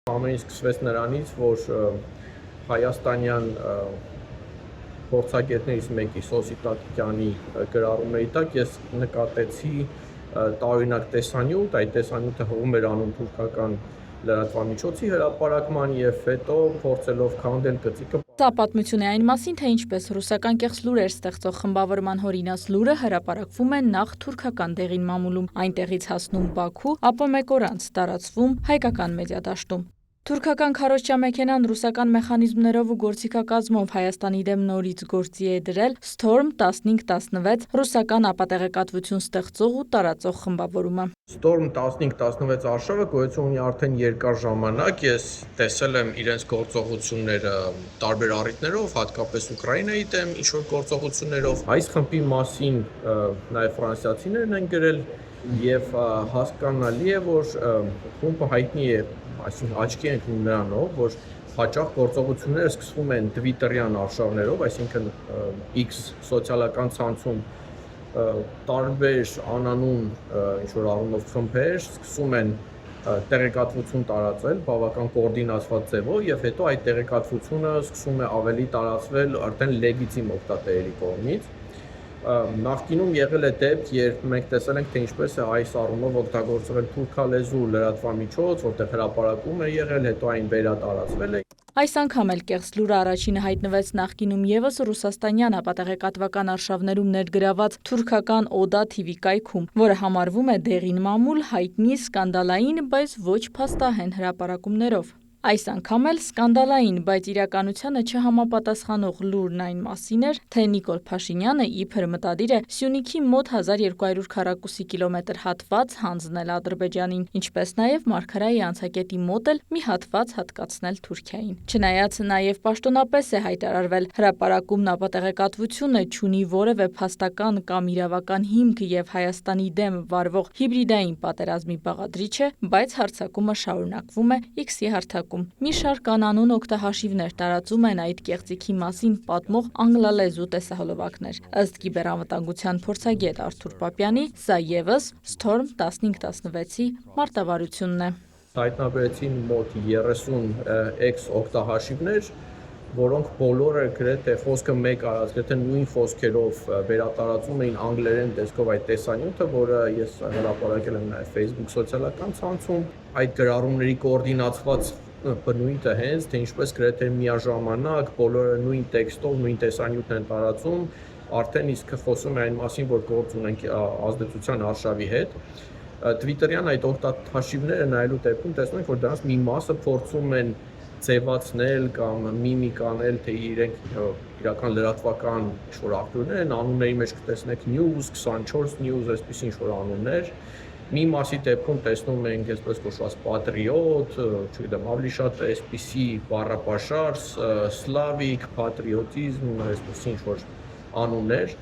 Ամեն ինչ սկսվեց նրանից, որ հայաստանյան փորձագետներից մեկի Սոսի Տատիկյանի գրառումների տակ ես նկատեցի տարօրինակ տեսանյութ, այդ տեսանյութը հղում էր անուն թուրքական լրատվամիջոցի հրապարակման եւ հետո փորձելով քանդել գծիկը։ Սա պատմություն է այն մասին, թե ինչպես ռուսական կեղծ լուրեր ստեղծող խմբավորման հորինած լուրը հրապարակվում է նախ թուրքական դեղին մամուլում, այնտեղից հասնում Բաքու, ապա մեկ օր անց տարածվում հայկական մեդիադաշտում։ Թուրքական քարոզչա մեքենան ռուսական մեխանիզմներով ու գործիքակազմով Հայաստանի դեմ նորից գործի է դրել Storm 1516 ռուսական ապատեղեկատվություն ստեղծող ու տարածող խմբավորումը։ Storm 1516 արշավը գոյություն ունի արդեն երկար ժամանակ, ես տեսել եմ իրենց գործողությունները տարբեր առիթներով, հատկապես Ուկրաինայի դեմ ինչ-որ գործողություններով։ Այս խմբի մասին նաև ֆրանսիացիներն են գրել եւ հասկանալի է, որ խումբը հայտնի է, այսինքն աչքի ենք նրանով, որ հաճախ գործողությունները սկսվում են Twitter-յան արշավներով, այսինքն X սոցիալական ցանցում տարբեր անանուն ինչ-որ առումով խմբեր սկսում են տեղեկատվություն տարածել բավական կոորդինացված ձևով եւ հետո այդ տեղեկատվությունը սկսում է ավելի տարածվել արդեն լեգիտիմ օգտատերերի կողմից։ Նախկինում եղել է դեպք, երբ մենք տեսել ենք, թե ինչպես է այս առումով օգտագործվել թուրքալեզու լրատվամիջոց, որտեղ հրապարակում է եղել, հետո այն վերատարածվել է։ Այս անգամ էլ կեղծ լուրը առաջինը հայտնվեց նախկինում ևս ռուսաստանյան ապատեղեկատվական արշավներում ներգրաված թուրքական Oda TV կայքում, որը համարվում է դեղին մամուլ, հայտնի սկանդալային, բայց ոչ փաստահեն հրապարակումներով։ Այս անգամ էլ սկանդալային, բայց իրականությանը չհամապատասխանող լուրն այն մասին էր, թե Նիկոլ Փաշինյանը իբր մտադիր է Սյունիքի մոտ 1200 քառակուսի կիլոմետր հատված հանձնել Ադրբեջանին, ինչպես նաև Մարգարայի անցակետի մոտ էլ մի հատված հատկացնել Թուրքիային։ Չնայած նաև պաշտոնապես է հայտարարվել, հրապարակումն ապատեղեկատվությունը չունի որևէ փաստական կամ իրավական հիմք եւ Հայաստանի դեմ վարվող հիբրիդային պատերազմի բաղադրիչ է, բայց հարձակումը շարունակվում է X-ի հարթակում։ Մի շարք անանուն օգտահաշիվներ տարածում են այդ կեղծիքի մասին պատմող անգլալեզու տեսահոլովակներ։ Ըստ կիբերանվտանգության փորձագետ Արթուր Պապյանի, սա ևս Storm 1516-ի մարտավարությունն է։ Հայտնաբերեցին մոտ 30 X օգտահաշիվներ, որոնք բոլորը գրեթե խոսքը մեկ արած, գրեթե նույն խոսքերով վերատարածում էին անգլերեն տեսքով այդ տեսանյութը, որը ես հրապարակել եմ նաև Facebook սոցիալական ցանցում։ Այդ գրառումների կոորդինացված բնույթը հենց, թե ինչպես գրեթե միաժամանակ բոլորը նույն տեքստով, նույն տեսանյութն են տարածում, արդեն իսկ խոսում է այն մասին, որ գործ ունենք ազդեցության արշավի հետ։ Twitter-յան այդ օգտահաշիվները նայելու դեպքում տեսնում ենք, որ դրանց մի մասը փորձում են ձևացնել կամ միմիկ անել, թե իրենք իրական լրատվական ինչ-որ աղբյուրներ են, անունների մեջ կտեսնեք News, 24 News, այսպիսի ինչ-որ անուններ։ Մի մասի դեպքում տեսնում ենք այսպես կոչված Patriot, չգիտեմ, ավելի շատ այսպիսի բառապաշար, Slavic, patriotism, այսպիսի ինչ-որ անուններ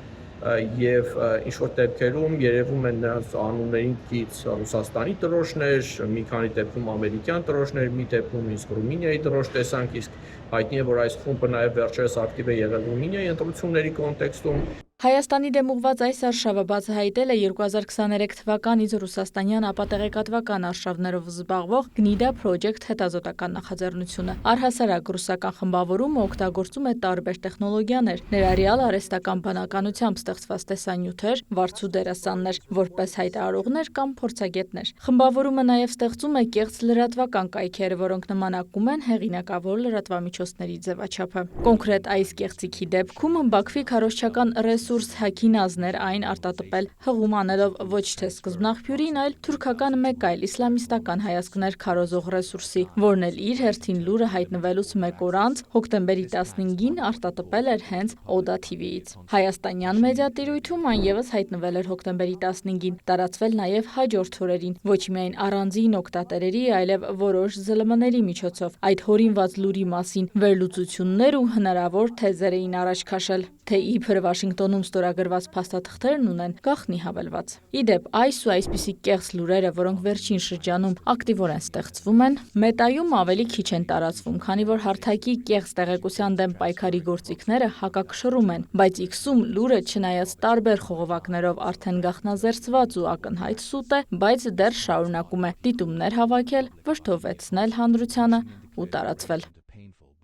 եւ ինչ-որ դեպքերում երևում են նրանց անուններից Ռուսաստանի դրոշներ, մի քանի դեպքում ամերիկյան դրոշներ, մի դեպքում իսկ Ռումինիայի դրոշ տեսանք, իսկ հայտնի է, որ այս խումբը նաեւ վերջերս ակտիվ է եղել Ռումինիայի ընտրությունների կոնտեքստում։ Հայաստանի դեմ ուղված այս արշավը բացահայտել է 2023 թվականից ռուսաստանյան ապատեղեկատվական արշավներով զբաղվող Gnida Project հետազոտական նախաձեռնությունը։ Առհասարակ ռուսական խմբավորումը օգտագործում է տարբեր տեխնոլոգիաներ, ներառյալ արհեստական բանականությամբ ստեղծված տեսանյութեր, վարձու դերասաններ, որպես հայտարարողներ կամ փորձագետներ։ Խմբավորումը նաև ստեղծում է կեղծ լրատվական կայքեր, որոնք նմանակում են հեղինակավոր լրատվամիջոցների ձևաչափը։ Կոնկրետ այս կեղծիքի դեպքում Բաքվի քարոզչական ռեսուրս Հակինազն էր այն արտատպել, հղում անելով ոչ թե սկզբնաղբյուրին, այլ թուրքական մեկ այլ իսլամիստական հայացքներ քարոզող ռեսուրսի, որն էլ իր հերթին լուրը հայտնվելուց մեկ օր անց, հոկտեմբերի 15-ին արտատպել էր հենց Oda TV-ից։ Հայաստանյան մեդիատիրույթում այն ևս հայտնվել էր հոկտեմբերի 15-ին, տարածվել նաև հաջորդ օրերին, ոչ միայն առանձին օգտատերերի, այլև որոշ ԶԼՄ-ների միջոցով։ Այդ հորինված լուրի մասին վերլուծություններ ու հնարավոր թեզեր էին առաջ քաշել։ թե իբր Վաշինգտոնում ստորագրված փաստաթղթերն ունեն գաղտնի հավելված։ Իդեպ, այս ու այսպիսի կեղծ լուրերը, որոնք վերջին շրջանում ակտիվորեն ստեղծվում են, մետայում ավելի քիչ են տարածվում, քանի որ հարթակի կեղծ տեղեկության դեմ պայքարի գործիքները հակակշռում են, բայց X-ում լուրը չնայած տարբեր խողովակներով արդեն գաղտնազերծված ու ակնհայտ սուտ է, բայց դեռ շարունակում է դիտումներ հավաքել, վշտովեցնել հանրությանը ու տարածվել։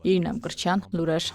Իրինա Մկրտչյան, լուրեր։